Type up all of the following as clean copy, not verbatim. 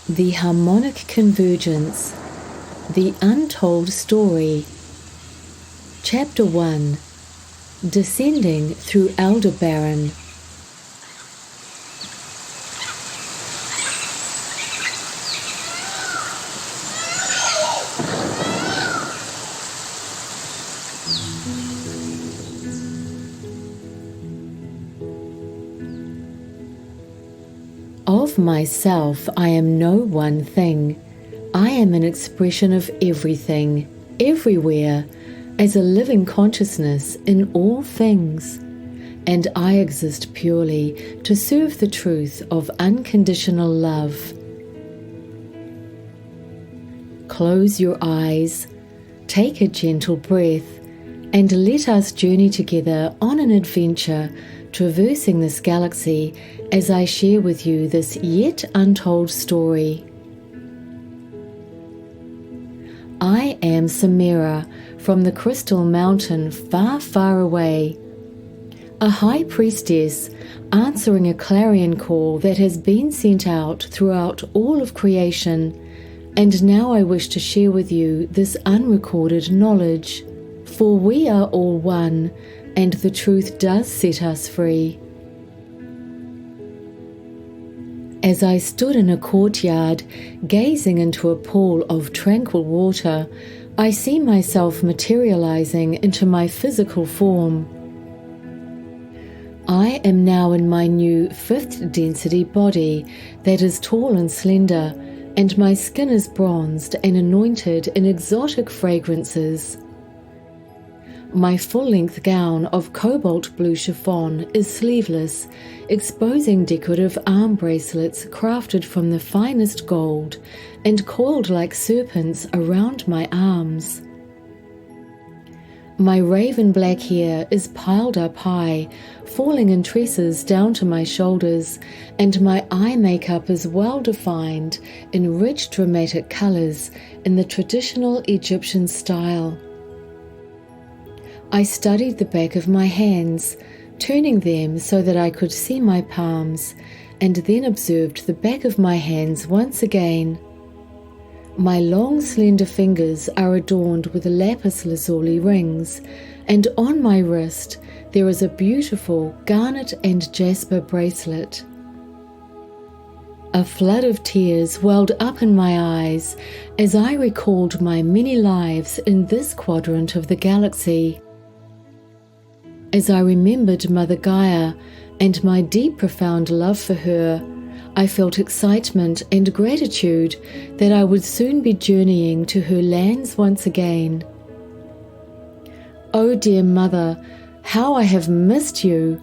The Harmonic Convergence, the Untold Story. Chapter 1, Descending through Aldebaran. Of myself, I am no one thing. I am an expression of everything, everywhere, as a living consciousness in all things. And I exist purely to serve the truth of unconditional love. Close your eyes, take a gentle breath, and let us journey together on an adventure traversing this galaxy as I share with you this yet untold story. I am Samira from the Crystal Mountain far, far away, a High Priestess answering a clarion call that has been sent out throughout all of creation, and now I wish to share with you this unrecorded knowledge, for we are all one, and the truth does set us free. As I stood in a courtyard, gazing into a pool of tranquil water, I see myself materializing into my physical form. I am now in my new 5th density body that is tall and slender, and my skin is bronzed and anointed in exotic fragrances. My full-length gown of cobalt blue chiffon is sleeveless, exposing decorative arm bracelets crafted from the finest gold and coiled like serpents around my arms. My raven black hair is piled up high, falling in tresses down to my shoulders, and my eye makeup is well defined in rich dramatic colors in the traditional Egyptian style. I studied the back of my hands, turning them so that I could see my palms, and then observed the back of my hands once again. My long slender fingers are adorned with lapis lazuli rings, and on my wrist there is a beautiful garnet and jasper bracelet. A flood of tears welled up in my eyes as I recalled my many lives in this quadrant of the galaxy. As I remembered Mother Gaia and my deep, profound love for her, I felt excitement and gratitude that I would soon be journeying to her lands once again. Oh dear Mother, how I have missed you!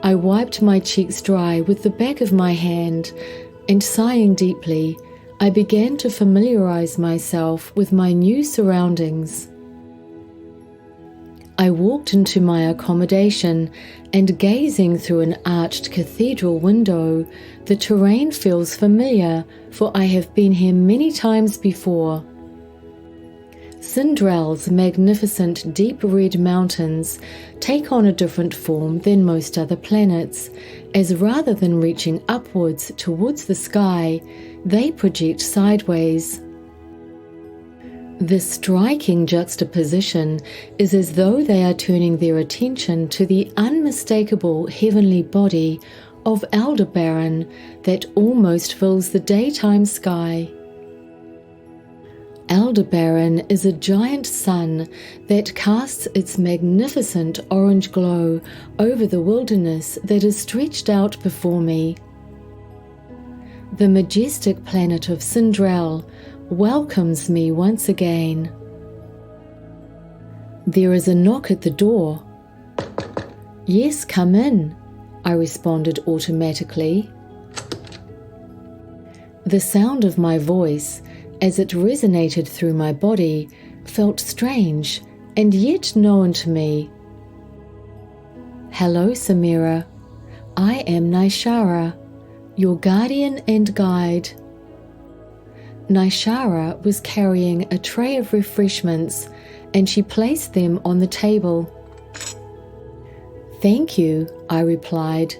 I wiped my cheeks dry with the back of my hand, and sighing deeply, I began to familiarize myself with my new surroundings. I walked into my accommodation, and gazing through an arched cathedral window, the terrain feels familiar, for I have been here many times before. Cydriel's magnificent deep red mountains take on a different form than most other planets, as rather than reaching upwards towards the sky, they project sideways. This striking juxtaposition is as though they are turning their attention to the unmistakable heavenly body of Aldebaran that almost fills the daytime sky. Aldebaran is a giant sun that casts its magnificent orange glow over the wilderness that is stretched out before me. The majestic planet of Cydriel welcomes me once again. There is a knock at the door. Yes, come in, I responded automatically. The sound of my voice, as it resonated through my body, felt strange and yet known to me. Hello, Samira. I am NyShaRa, your guardian and guide. NyShaRa was carrying a tray of refreshments, and she placed them on the table. Thank you, I replied.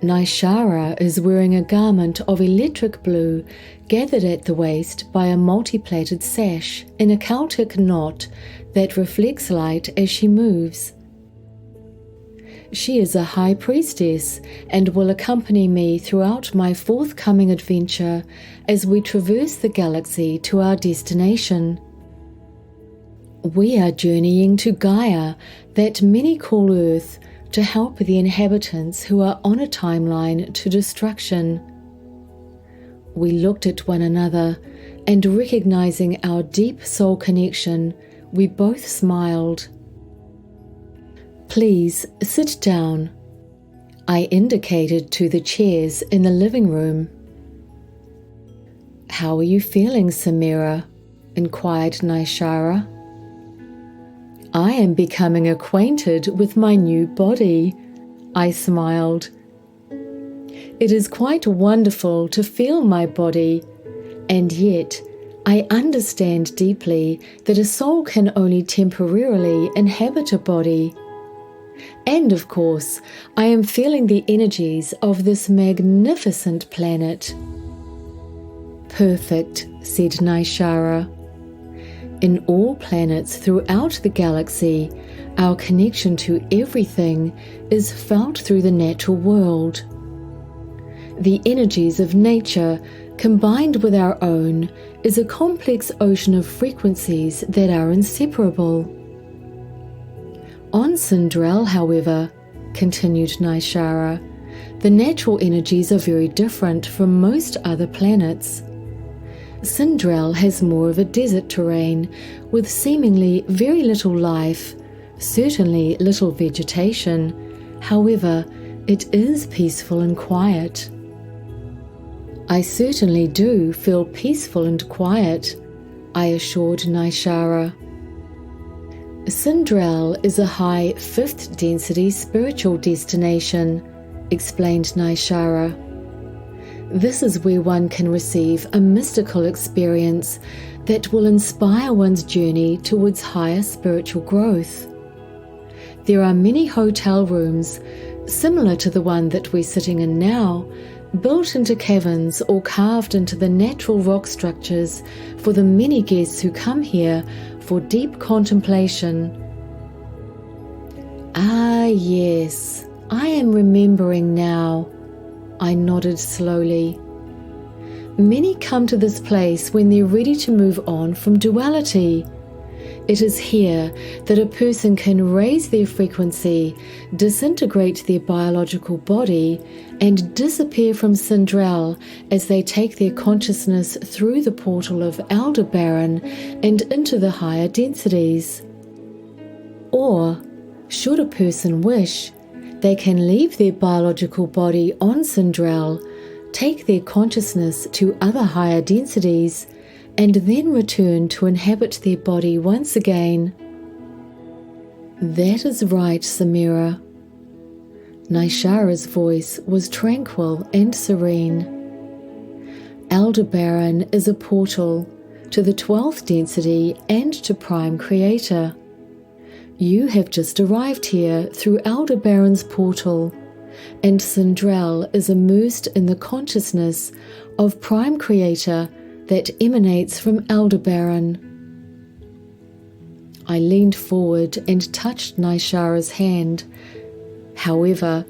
NyShaRa is wearing a garment of electric blue gathered at the waist by a multi-plaited sash in a Celtic knot that reflects light as she moves. She is a High Priestess and will accompany me throughout my forthcoming adventure as we traverse the galaxy to our destination. We are journeying to Gaia, that many call Earth, to help the inhabitants who are on a timeline to destruction. We looked at one another, and recognizing our deep soul connection, we both smiled. "Please sit down," I indicated to the chairs in the living room. "How are you feeling, Samira?" inquired NyShaRa. "I am becoming acquainted with my new body," I smiled. "It is quite wonderful to feel my body, and yet I understand deeply that a soul can only temporarily inhabit a body. And of course, I am feeling the energies of this magnificent planet." "Perfect," said NyShaRa. "In all planets throughout the galaxy, our connection to everything is felt through the natural world. The energies of nature, combined with our own, is a complex ocean of frequencies that are inseparable. On Cydriel, however," continued NyShaRa, "the natural energies are very different from most other planets. Cydriel has more of a desert terrain, with seemingly very little life, certainly little vegetation. However, it is peaceful and quiet." "I certainly do feel peaceful and quiet," I assured NyShaRa. "Cydriel is a high 5th density spiritual destination," explained NyShaRa. "This is where one can receive a mystical experience that will inspire one's journey towards higher spiritual growth. There are many hotel rooms, similar to the one that we're sitting in now, built into caverns or carved into the natural rock structures for the many guests who come here for deep contemplation." "Ah, yes, I am remembering now," I nodded slowly. "Many come to this place when they're ready to move on from duality. It is here that a person can raise their frequency, disintegrate their biological body, and disappear from Cydriel as they take their consciousness through the portal of Aldebaran and into the higher densities. Or, should a person wish, they can leave their biological body on Cydriel, take their consciousness to other higher densities, and then return to inhabit their body once again." "That is right, Samira." NyShaRa's voice was tranquil and serene. "Aldebaran is a portal to the 12th density and to Prime Creator. You have just arrived here through Aldebaran's portal, and Cydriel is immersed in the consciousness of Prime Creator that emanates from Aldebaran." I leaned forward and touched NyShaRa's hand. "However,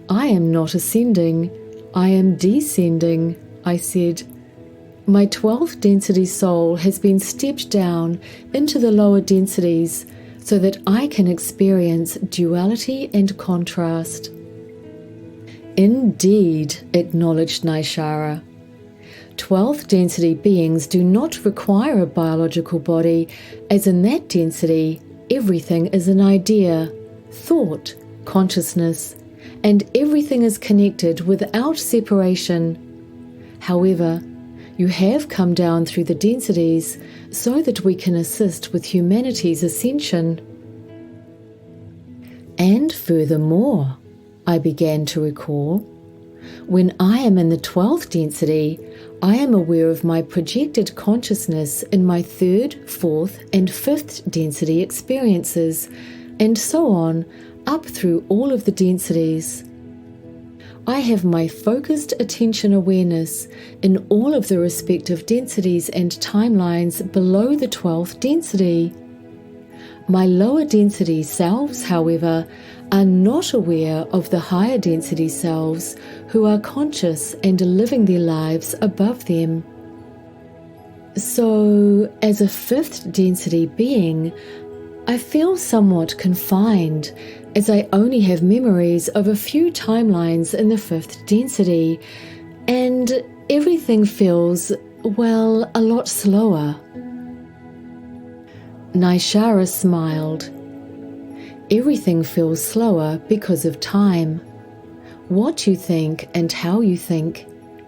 I am not ascending, I am descending," I said. "My 12th density soul has been stepped down into the lower densities so that I can experience duality and contrast." "Indeed," acknowledged NyShaRa. 12th density beings do not require a biological body, as in that density, everything is an idea, thought, consciousness, and everything is connected without separation. However, you have come down through the densities so that we can assist with humanity's ascension." "And furthermore," I began to recall, "when I am in the 12th density, I am aware of my projected consciousness in my 3rd, 4th, and 5th density experiences, and so on, up through all of the densities. I have my focused attention awareness in all of the respective densities and timelines below the 12th density. My lower density selves, however, are not aware of the higher density selves who are conscious and living their lives above them. So, as a 5th density being, I feel somewhat confined, as I only have memories of a few timelines in the 5th density, and everything feels, well, a lot slower. NyShaRa smiled. Everything feels slower because of time. What you think and how you think,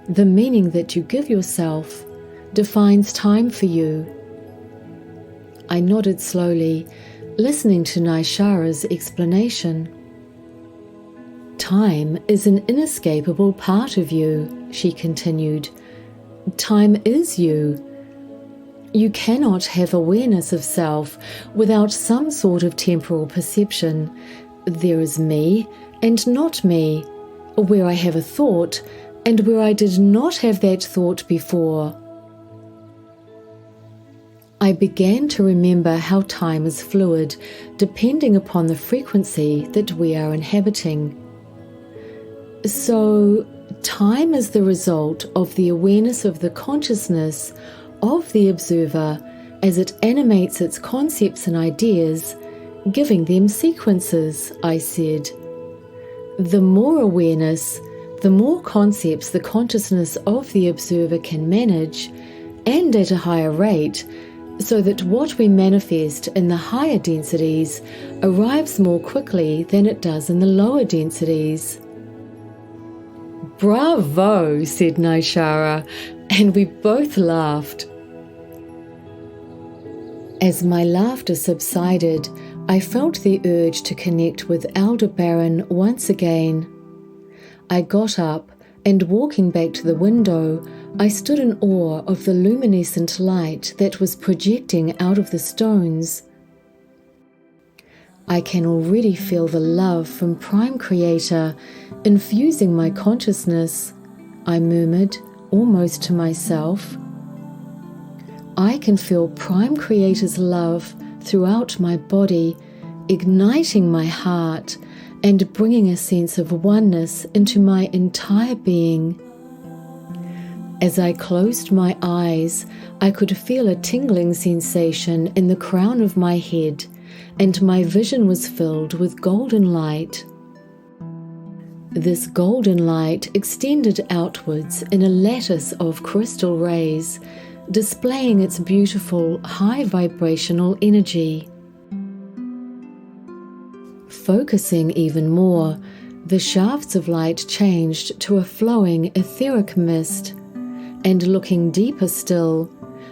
the meaning that you give yourself, defines time for you. I nodded slowly, listening to NyShaRa's explanation. Time is an inescapable part of you, she continued. Time is you. You cannot have awareness of self without some sort of temporal perception. There is me and not me, where I have a thought and where I did not have that thought before. I began to remember how time is fluid, depending upon the frequency that we are inhabiting. So, time is the result of the awareness of the consciousness of the observer as it animates its concepts and ideas, giving them sequences, I said. The more awareness, the more concepts the consciousness of the observer can manage, and at a higher rate, so that what we manifest in the higher densities arrives more quickly than it does in the lower densities. Bravo, said NyShaRa, and we both laughed. As my laughter subsided, I felt the urge to connect with Aldebaran once again. I got up, and walking back to the window, I stood in awe of the luminescent light that was projecting out of the stones. I can already feel the love from Prime Creator infusing my consciousness, I murmured, almost to myself. I can feel Prime Creator's love throughout my body, igniting my heart and bringing a sense of oneness into my entire being. As I closed my eyes, I could feel a tingling sensation in the crown of my head, and my vision was filled with golden light. This golden light extended outwards in a lattice of crystal rays, displaying its beautiful high vibrational energy. Focusing even more, the shafts of light changed to a flowing etheric mist, and looking deeper still,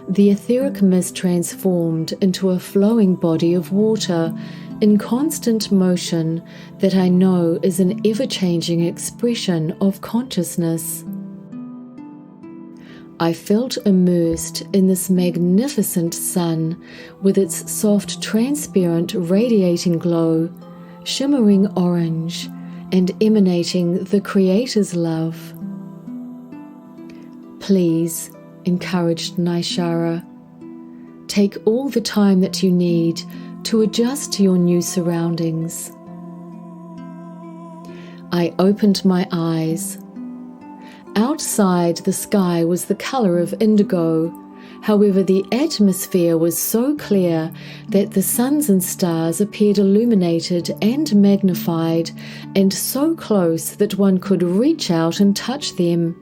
the etheric mist transformed into a flowing body of water in constant motion that I know is an ever-changing expression of consciousness. I felt immersed in this magnificent sun with its soft, transparent, radiating glow, shimmering orange, and emanating the Creator's love. Please, encouraged NyShaRa, take all the time that you need to adjust to your new surroundings. I opened my eyes. Outside, the sky was the color of indigo. However, the atmosphere was so clear that the suns and stars appeared illuminated and magnified, and so close that one could reach out and touch them.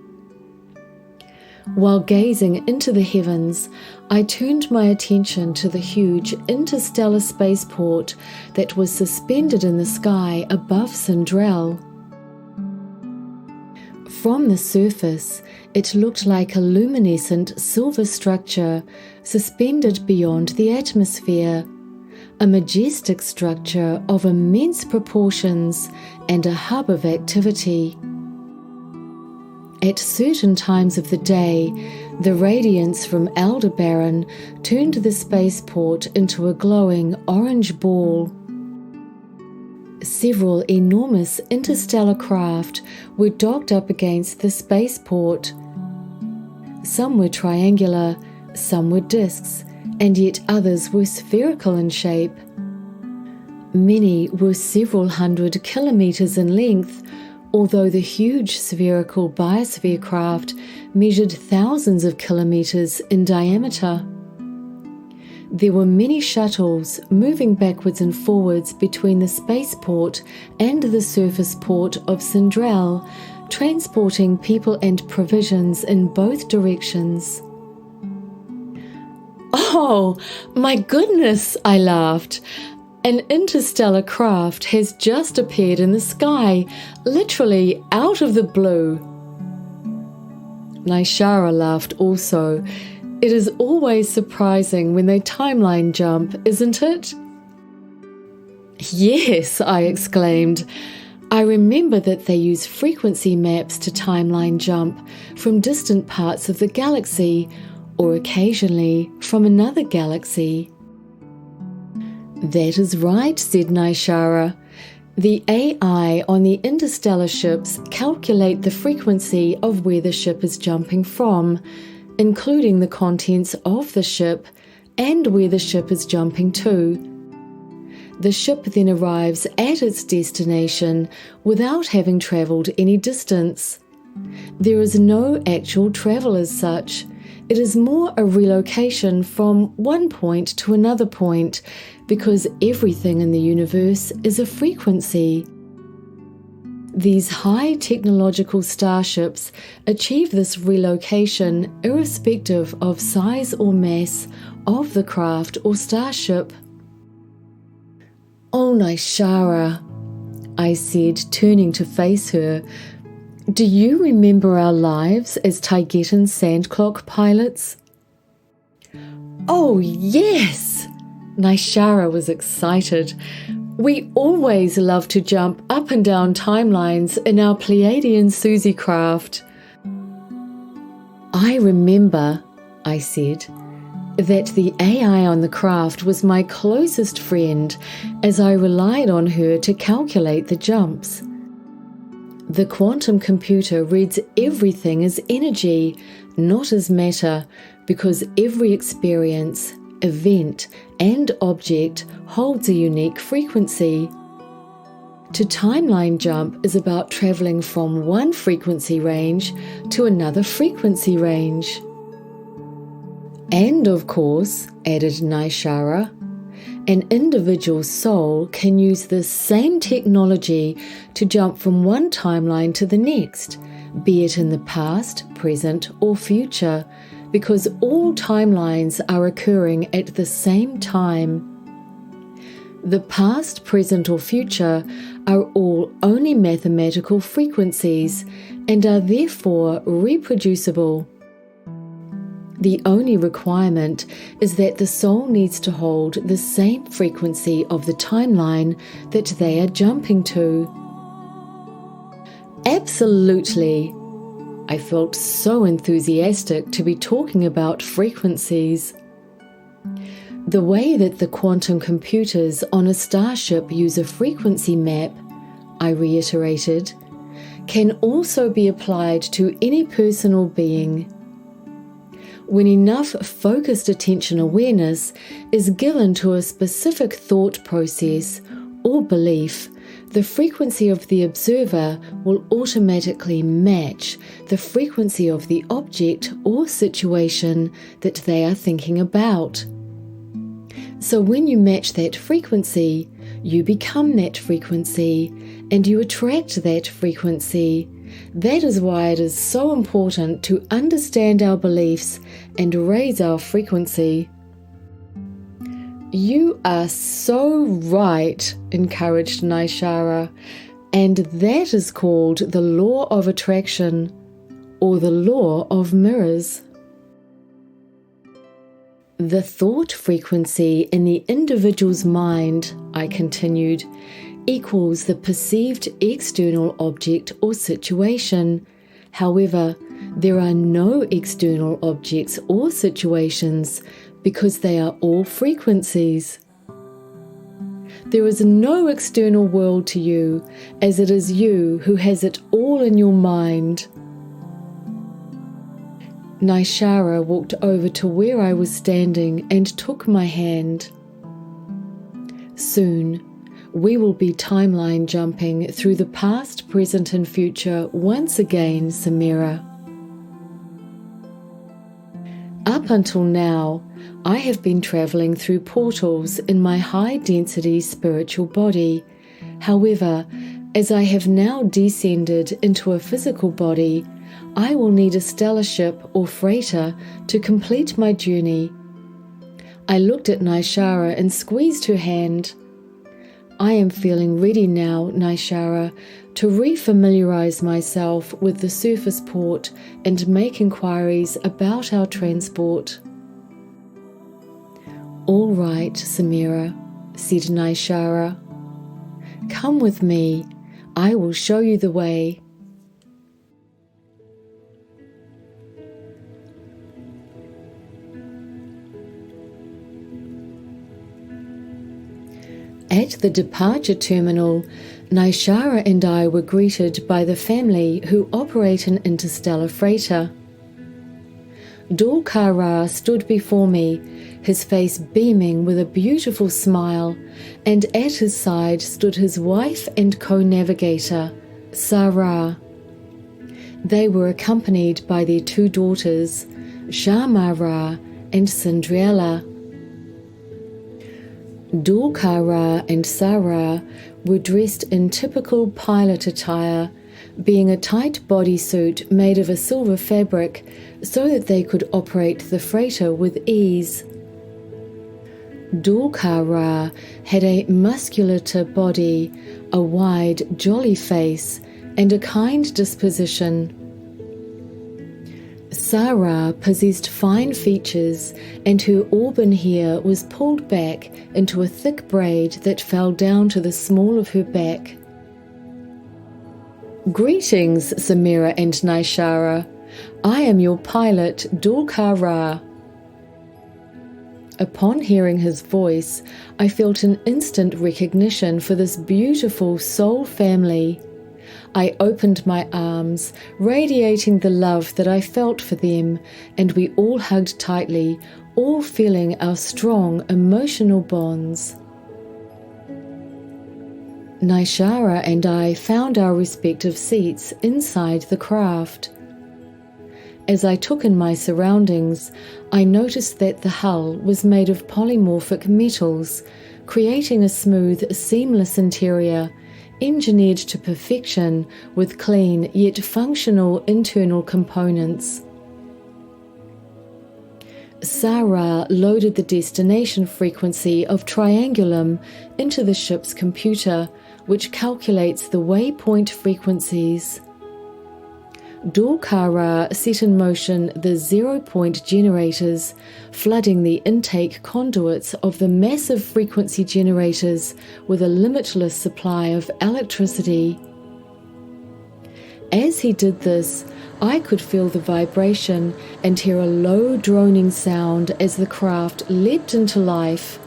While gazing into the heavens, I turned my attention to the huge interstellar spaceport that was suspended in the sky above Cydriel. From the surface, it looked like a luminescent silver structure suspended beyond the atmosphere, a majestic structure of immense proportions and a hub of activity. At certain times of the day, the radiance from Aldebaran turned the spaceport into a glowing orange ball. several enormous interstellar craft were docked up against the spaceport. Some were triangular, some were discs, and yet others were spherical in shape. Many were several hundred kilometers in length, although the huge spherical biosphere craft measured thousands of kilometers in diameter. There were many shuttles moving backwards and forwards between the spaceport and the surface port of Cydriel, transporting people and provisions in both directions. "Oh, my goodness," I laughed. "An interstellar craft has just appeared in the sky, literally out of the blue." NyShaRa laughed also. "It is always surprising when they timeline jump, isn't it?" "Yes," I exclaimed. "I remember that they use frequency maps to timeline jump from distant parts of the galaxy, or occasionally from another galaxy." "That is right," said NyShaRa. "The AI on the interstellar ships calculate the frequency of where the ship is jumping from, including the contents of the ship and where the ship is jumping to. The ship then arrives at its destination without having travelled any distance. There is no actual travel as such. It is more a relocation from one point to another point, because everything in the universe is a frequency. These high technological starships achieve this relocation irrespective of size or mass of the craft or starship." "Oh, NyShaRa," I said, turning to face her, "do you remember our lives as Taigetan Sandclock pilots?" "Oh, yes!" NyShaRa was excited. "We always loved to jump up and down timelines in our Pleiadian Susie craft." "I remember," I said, "that the AI on the craft was my closest friend, as I relied on her to calculate the jumps. The quantum computer reads everything as energy, not as matter, because every experience, event, and object holds a unique frequency. To timeline jump is about traveling from one frequency range to another frequency range." "And of course," added NyShaRa, "an individual soul can use this same technology to jump from one timeline to the next, be it in the past, present, or future, because all timelines are occurring at the same time. The past, present, or future are all only mathematical frequencies and are therefore reproducible. The only requirement is that the soul needs to hold the same frequency of the timeline that they are jumping to." "Absolutely!" I felt so enthusiastic to be talking about frequencies. "The way that the quantum computers on a starship use a frequency map," I reiterated, "can also be applied to any personal being. When enough focused attention awareness is given to a specific thought process or belief, the frequency of the observer will automatically match the frequency of the object or situation that they are thinking about. So when you match that frequency, you become that frequency and you attract that frequency. That is why it is so important to understand our beliefs and raise our frequency." "You are so right," encouraged NyShaRa, "and that is called the law of attraction, or the law of mirrors." "The thought frequency in the individual's mind," I continued, "equals the perceived external object or situation. However, there are no external objects or situations because they are all frequencies. There is no external world to you, as it is you who has it all in your mind. NyShaRa walked over to where I was standing and took my hand. Soon, we will be timeline jumping through the past, present, and future once again, Samira. Up until now, I have been traveling through portals in my high-density spiritual body. However, as I have now descended into a physical body, I will need a stellar ship or freighter to complete my journey. I looked at NyShaRa and squeezed her hand. I am feeling ready now, NyShaRa, to refamiliarize myself with the surface port and make inquiries about our transport. All right, Samira, said NyShaRa. Come with me. I will show you the way. At the departure terminal, NyShaRa and I were greeted by the family who operate an interstellar freighter. Dulkara stood before me, his face beaming with a beautiful smile, and at his side stood his wife and co-navigator, Sarah. They were accompanied by their two daughters, Samira and Cydriel. Dulkara and Sarah were dressed in typical pilot attire, being a tight bodysuit made of a silver fabric so that they could operate the freighter with ease. Dulkara had a musculature body, a wide, jolly face, and a kind disposition. Sarah possessed fine features, and her auburn hair was pulled back into a thick braid that fell down to the small of her back. Greetings, Samira and NyShaRa. I am your pilot, Dulkara. Upon hearing his voice, I felt an instant recognition for this beautiful soul family. I opened my arms, radiating the love that I felt for them, and we all hugged tightly, all feeling our strong emotional bonds. NyShaRa and I found our respective seats inside the craft. As I took in my surroundings, I noticed that the hull was made of polymorphic metals, creating a smooth, seamless interior, engineered to perfection with clean yet functional internal components. Sarah loaded the destination frequency of triangulum into the ship's computer, which calculates the waypoint frequencies. Dulkara set in motion the zero-point generators, flooding the intake conduits of the massive frequency generators with a limitless supply of electricity. As he did this, I could feel the vibration and hear a low droning sound as the craft leapt into life.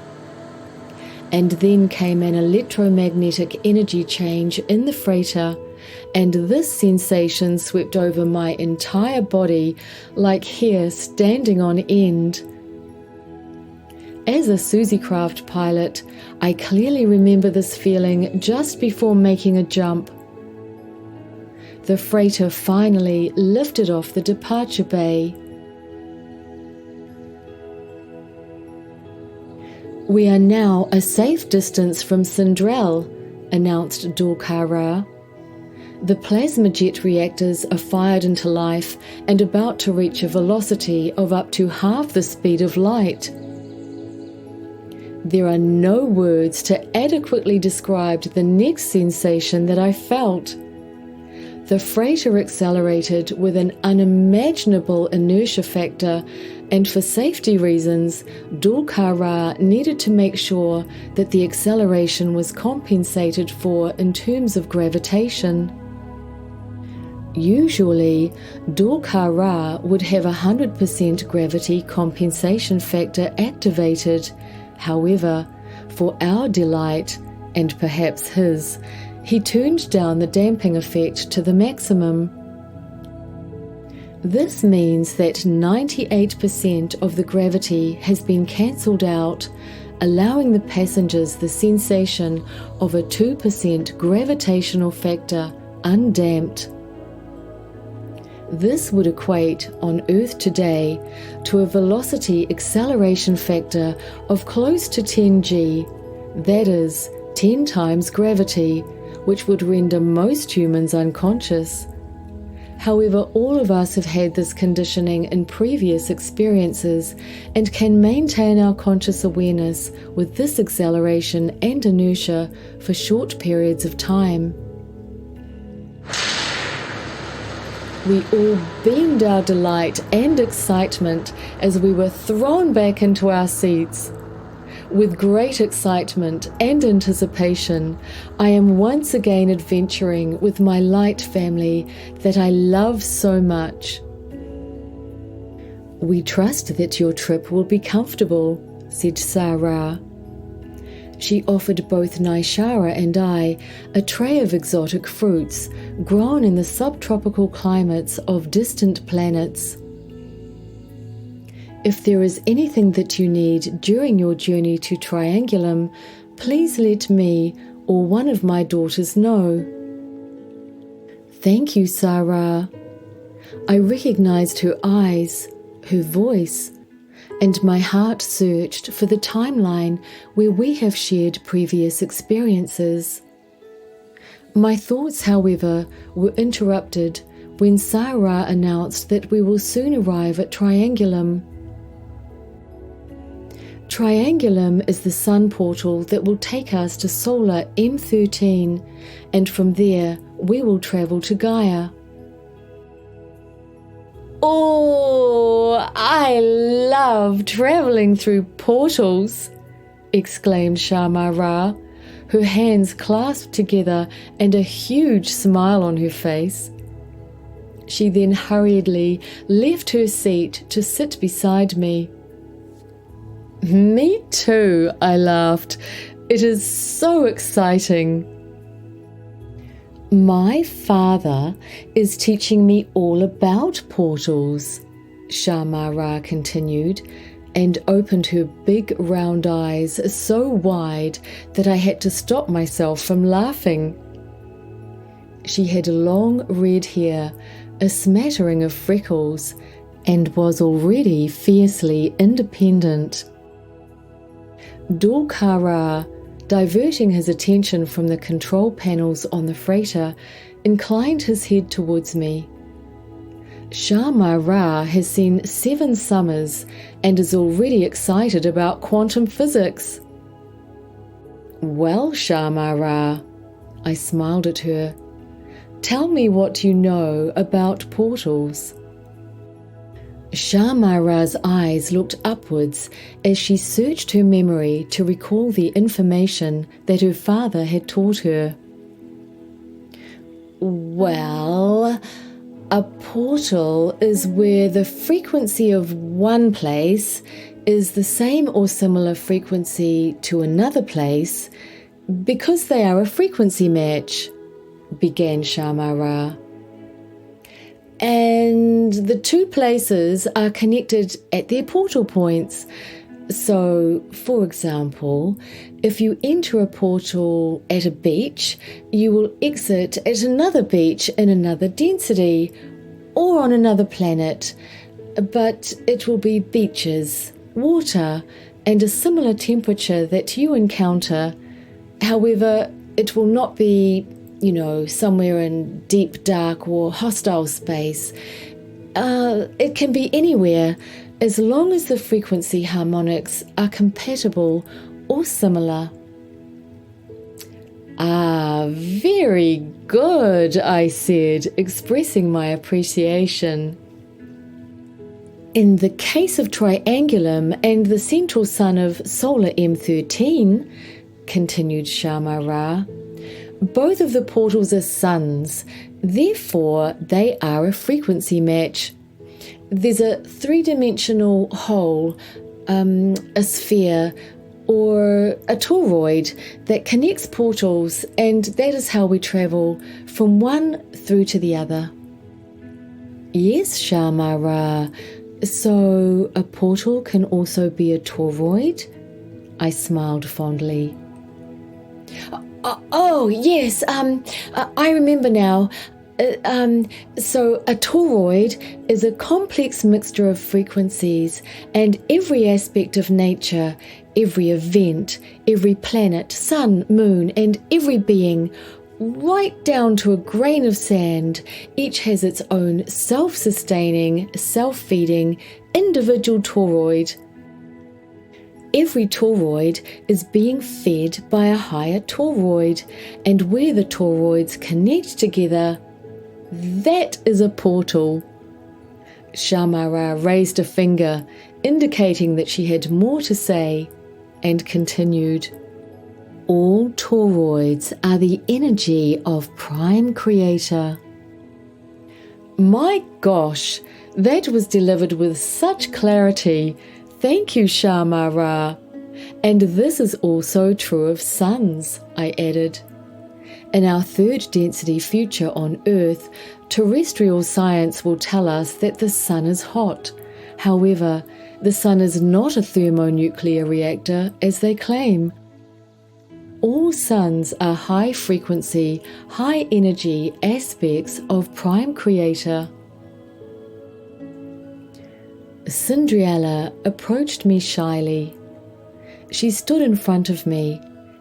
And then came an electromagnetic energy change in the freighter, and this sensation swept over my entire body like hair standing on end. As a SuziCraft pilot, I clearly remember this feeling just before making a jump. The freighter finally lifted off the departure bay. We are now a safe distance from Cydriel, announced Dulkara. The plasma jet reactors are fired into life and about to reach a velocity of up to half the speed of light. There are no words to adequately describe the next sensation that I felt. The freighter accelerated with an unimaginable inertia factor, and for safety reasons, Dulkara needed to make sure that the acceleration was compensated for in terms of gravitation. Usually, Dulkara would have 100% gravity compensation factor activated. However, for our delight, and perhaps his, he turned down the damping effect to the maximum. This means that 98% of the gravity has been cancelled out, allowing the passengers the sensation of a 2% gravitational factor undamped. This would equate on Earth today to a velocity acceleration factor of close to 10 g, that is, 10 times gravity, which would render most humans unconscious. However, all of us have had this conditioning in previous experiences and can maintain our conscious awareness with this acceleration and inertia for short periods of time. We all beamed our delight and excitement as we were thrown back into our seats. With great excitement and anticipation, I am once again adventuring with my light family that I love so much. "We trust that your trip will be comfortable," said Samira. She offered both NyShaRa and I a tray of exotic fruits grown in the subtropical climates of distant planets. "If there is anything that you need during your journey to Triangulum, please let me or one of my daughters know." "Thank you, Samira." I recognized her eyes, her voice, and my heart searched for the timeline where we have shared previous experiences. My thoughts, however, were interrupted when Samira announced that we will soon arrive at Triangulum. Triangulum is the sun portal that will take us to solar M13, and from there we will travel to Gaia. "Oh, I love traveling through portals," exclaimed Samira, her hands clasped together and a huge smile on her face. She then hurriedly left her seat to sit beside me. "Me too," I laughed. "It is so exciting." "My father is teaching me all about portals," Samira continued, and opened her big round eyes so wide that I had to stop myself from laughing. She had long red hair, a smattering of freckles, and was already fiercely independent. Dorkara, diverting his attention from the control panels on the freighter, inclined his head towards me. "Samira has seen 7 summers and is already excited about quantum physics." "Well, Samira," I smiled at her, "tell me what you know about portals." Samira's eyes looked upwards as she searched her memory to recall the information that her father had taught her. "Well, a portal is where the frequency of one place is the same or similar frequency to another place because they are a frequency match," began Samira. "And the 2 places are connected at their portal points. So, for example, if you enter a portal at a beach, you will exit at another beach in another density or on another planet, but it will be beaches, water, and a similar temperature that you encounter. However, it will not be somewhere in deep, dark or hostile space. It can be anywhere, as long as the frequency harmonics are compatible or similar." "Ah, very good," I said, expressing my appreciation. "In the case of Triangulum and the central sun of solar M13, continued Samira, both of the portals are suns, therefore they are a frequency match. There's a 3-dimensional hole, a sphere, or a toroid that connects portals, and that is how we travel from one through to the other. Yes, Samira. So a portal can also be a toroid? I smiled fondly. Oh, yes, I remember now. So a toroid is a complex mixture of frequencies, and every aspect of nature, every event, every planet, sun, moon, and every being, right down to a grain of sand, each has its own self-sustaining, self-feeding, individual toroid. Every toroid is being fed by a higher toroid, and where the toroids connect together, that is a portal. Samira raised a finger, indicating that she had more to say, and continued. All toroids are the energy of Prime Creator. My gosh, that was delivered with such clarity. Thank you, Samira. And this is also true of suns, I added. In our third density future on Earth, terrestrial science will tell us that the sun is hot. However, the sun is not a thermonuclear reactor, as they claim. All suns are high-frequency, high-energy aspects of Prime Creator. Cydriel approached me shyly. She stood in front of me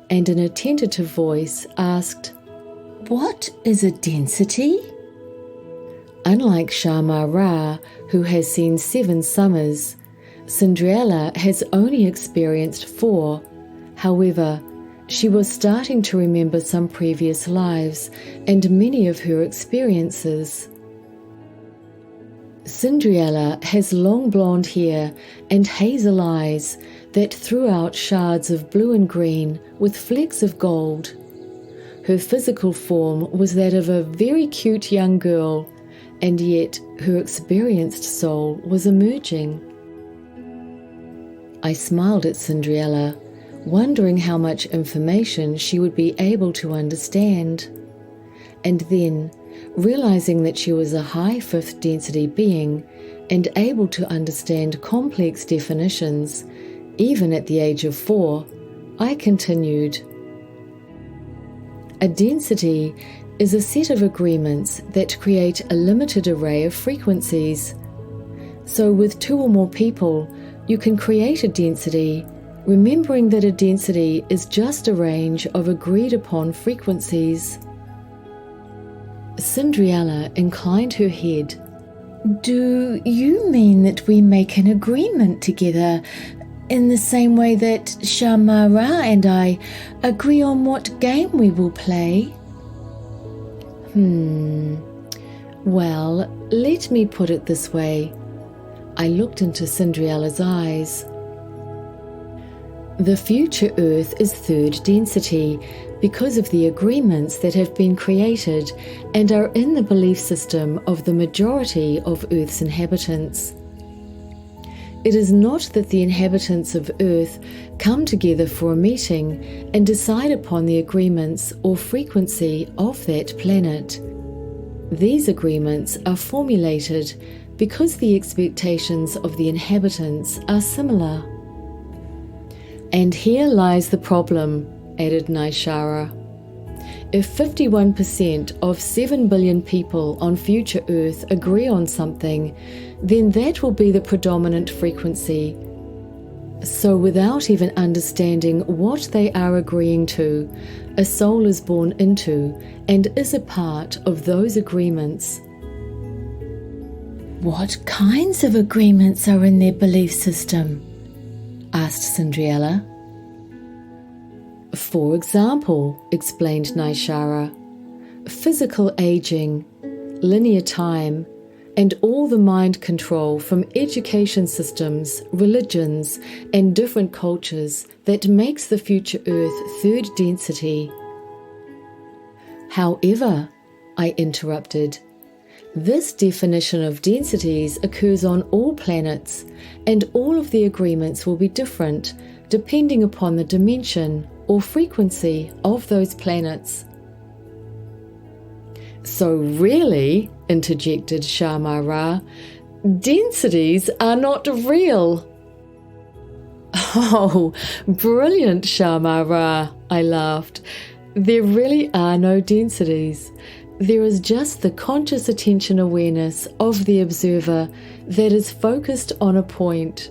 and in a tentative voice asked, "What is a density?" Unlike Samira, who has seen 7 summers, Cydriel has only experienced 4. However, she was starting to remember some previous lives and many of her experiences. Cydriel has long blonde hair and hazel eyes that threw out shards of blue and green with flecks of gold. Her physical form was that of a very cute young girl, and yet her experienced soul was emerging. I smiled at Cydriel, wondering how much information she would be able to understand. And then, realizing that she was a high 5th density being and able to understand complex definitions, even at the age of 4, I continued. A density is a set of agreements that create a limited array of frequencies. So with 2 or more people, you can create a density, remembering that a density is just a range of agreed upon frequencies. Cydriel inclined her head. Do you mean that we make an agreement together in the same way that Samira and I agree on what game we will play? Well, let me put it this way. I looked into Cydriel's eyes. The future Earth is 3rd density because of the agreements that have been created and are in the belief system of the majority of Earth's inhabitants. It is not that the inhabitants of Earth come together for a meeting and decide upon the agreements or frequency of that planet. These agreements are formulated because the expectations of the inhabitants are similar. And here lies the problem, added NyShaRa. If 51% of 7 billion people on future Earth agree on something, then that will be the predominant frequency. So without even understanding what they are agreeing to, a soul is born into and is a part of those agreements. What kinds of agreements are in their belief system? Asked Cydriel. For example, explained NyShaRa, physical aging, linear time, and all the mind control from education systems, religions, and different cultures that makes the future Earth 3rd density. However, I interrupted, this definition of densities occurs on all planets, and all of the agreements will be different, depending upon the dimension or frequency of those planets. So really, interjected Samira, densities are not real. Oh, brilliant, Samira, I laughed. There really are no densities. There is just the conscious attention awareness of the observer that is focused on a point.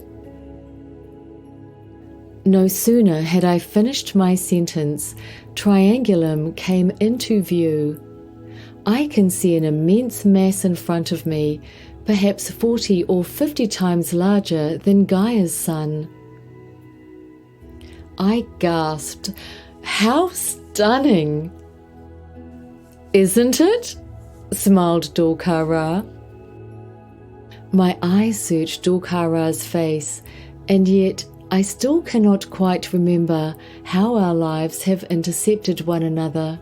No sooner had I finished my sentence, Triangulum came into view. I can see an immense mass in front of me, perhaps 40 or 50 times larger than Gaia's sun. I gasped, "How stunning!" "Isn't it?" smiled Dolkara. My eyes searched Dolkara's face, and yet I still cannot quite remember how our lives have intercepted one another.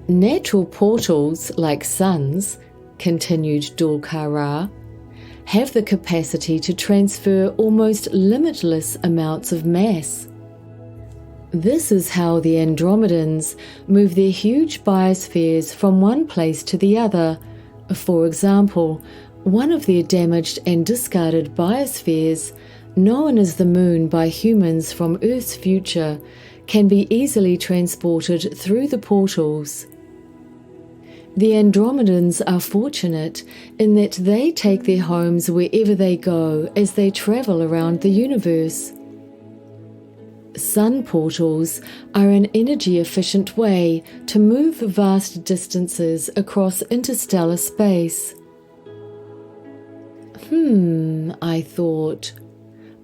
Natural portals, like suns, continued Dolkara, have the capacity to transfer almost limitless amounts of mass. This is how the Andromedans move their huge biospheres from one place to the other. For example, one of their damaged and discarded biospheres, known as the Moon by humans from Earth's future, can be easily transported through the portals. The Andromedans are fortunate in that they take their homes wherever they go as they travel around the universe. Sun portals are an energy-efficient way to move vast distances across interstellar space. I thought.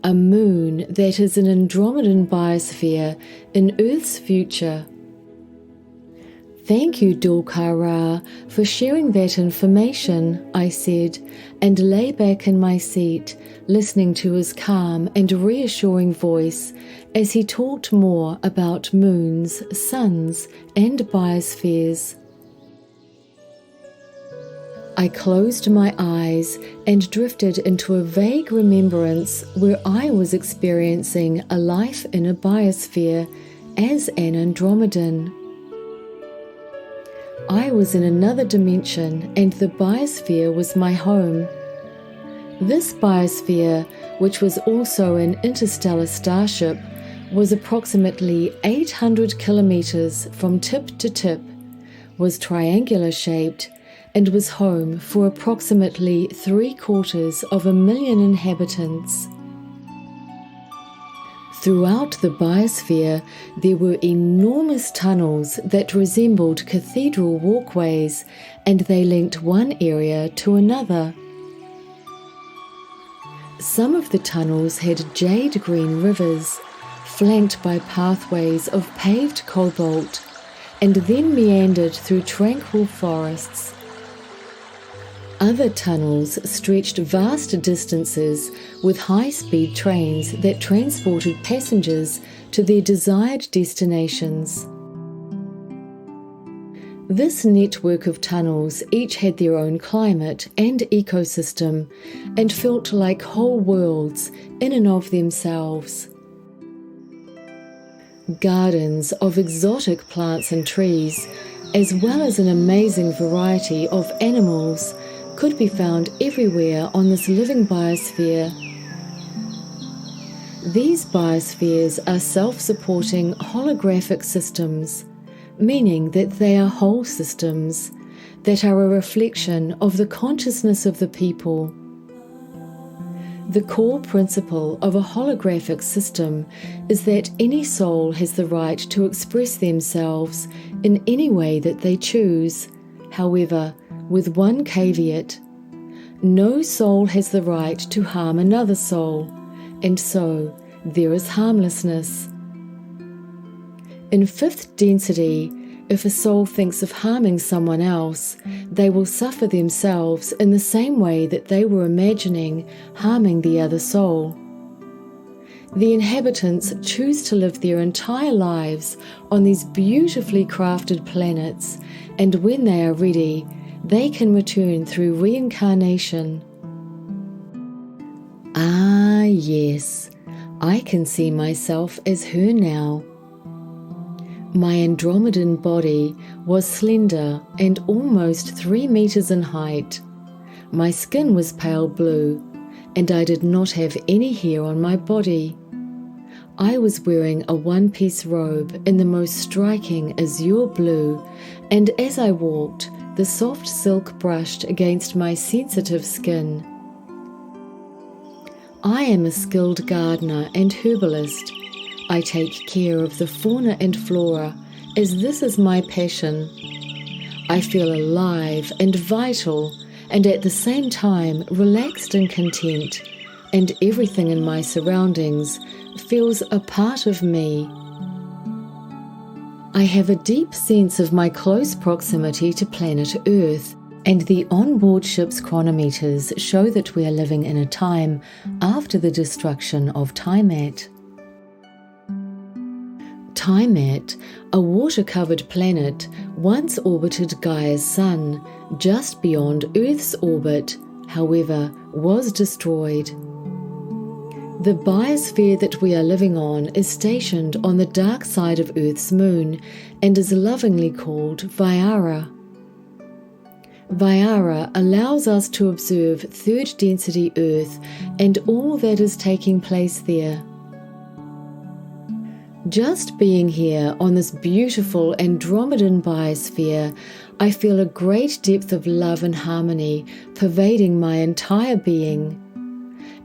A moon that is an Andromedan biosphere in Earth's future. Thank you, Dolkara, for sharing that information, I said, and lay back in my seat, listening to his calm and reassuring voice as he talked more about moons, suns, and biospheres. I closed my eyes and drifted into a vague remembrance where I was experiencing a life in a biosphere as an Andromedan. I was in another dimension and the biosphere was my home. This biosphere, which was also an interstellar starship, was approximately 800 kilometers from tip to tip, was triangular shaped, and was home for approximately 750,000 inhabitants. Throughout the biosphere, there were enormous tunnels that resembled cathedral walkways, and they linked one area to another. Some of the tunnels had jade green rivers, flanked by pathways of paved cobalt, and then meandered through tranquil forests. Other tunnels stretched vast distances with high-speed trains that transported passengers to their desired destinations. This network of tunnels each had their own climate and ecosystem and felt like whole worlds in and of themselves. Gardens of exotic plants and trees, as well as an amazing variety of animals, could be found everywhere on this living biosphere. These biospheres are self-supporting holographic systems, meaning that they are whole systems that are a reflection of the consciousness of the people. The core principle of a holographic system is that any soul has the right to express themselves in any way that they choose. However, with one caveat: no soul has the right to harm another soul, and so there is harmlessness. In fifth density, if a soul thinks of harming someone else, they will suffer themselves in the same way that they were imagining harming the other soul. The inhabitants choose to live their entire lives on these beautifully crafted planets, and when they are ready, they can return through reincarnation. Ah, yes, I can see myself as her now. My Andromedan body was slender and almost 3 meters in height. My skin was pale blue, and I did not have any hair on my body. I was wearing a one-piece robe in the most striking azure blue, and as I walked, the soft silk brushed against my sensitive skin. I am a skilled gardener and herbalist. I take care of the fauna and flora, as this is my passion. I feel alive and vital, and at the same time relaxed and content, and everything in my surroundings feels a part of me. I have a deep sense of my close proximity to planet Earth, and the onboard ship's chronometers show that we are living in a time after the destruction of Tiamat. Tiamat, a water-covered planet, once orbited Gaia's sun, just beyond Earth's orbit, however, was destroyed. The biosphere that we are living on is stationed on the dark side of Earth's moon and is lovingly called Vyara. Vyara allows us to observe third density Earth and all that is taking place there. Just being here on this beautiful Andromedan biosphere, I feel a great depth of love and harmony pervading my entire being.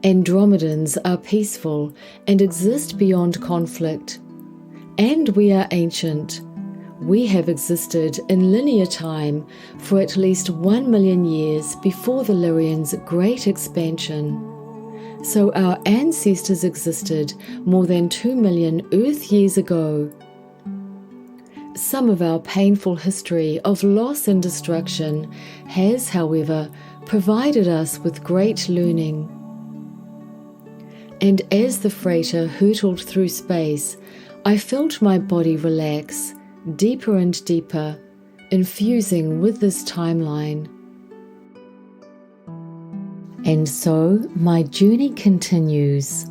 Andromedans are peaceful and exist beyond conflict. And we are ancient. We have existed in linear time for at least 1 million years before the Lyrian's great expansion. So our ancestors existed more than 2 million Earth years ago. Some of our painful history of loss and destruction has, however, provided us with great learning. And as the freighter hurtled through space, I felt my body relax, deeper and deeper, infusing with this timeline. And so my journey continues.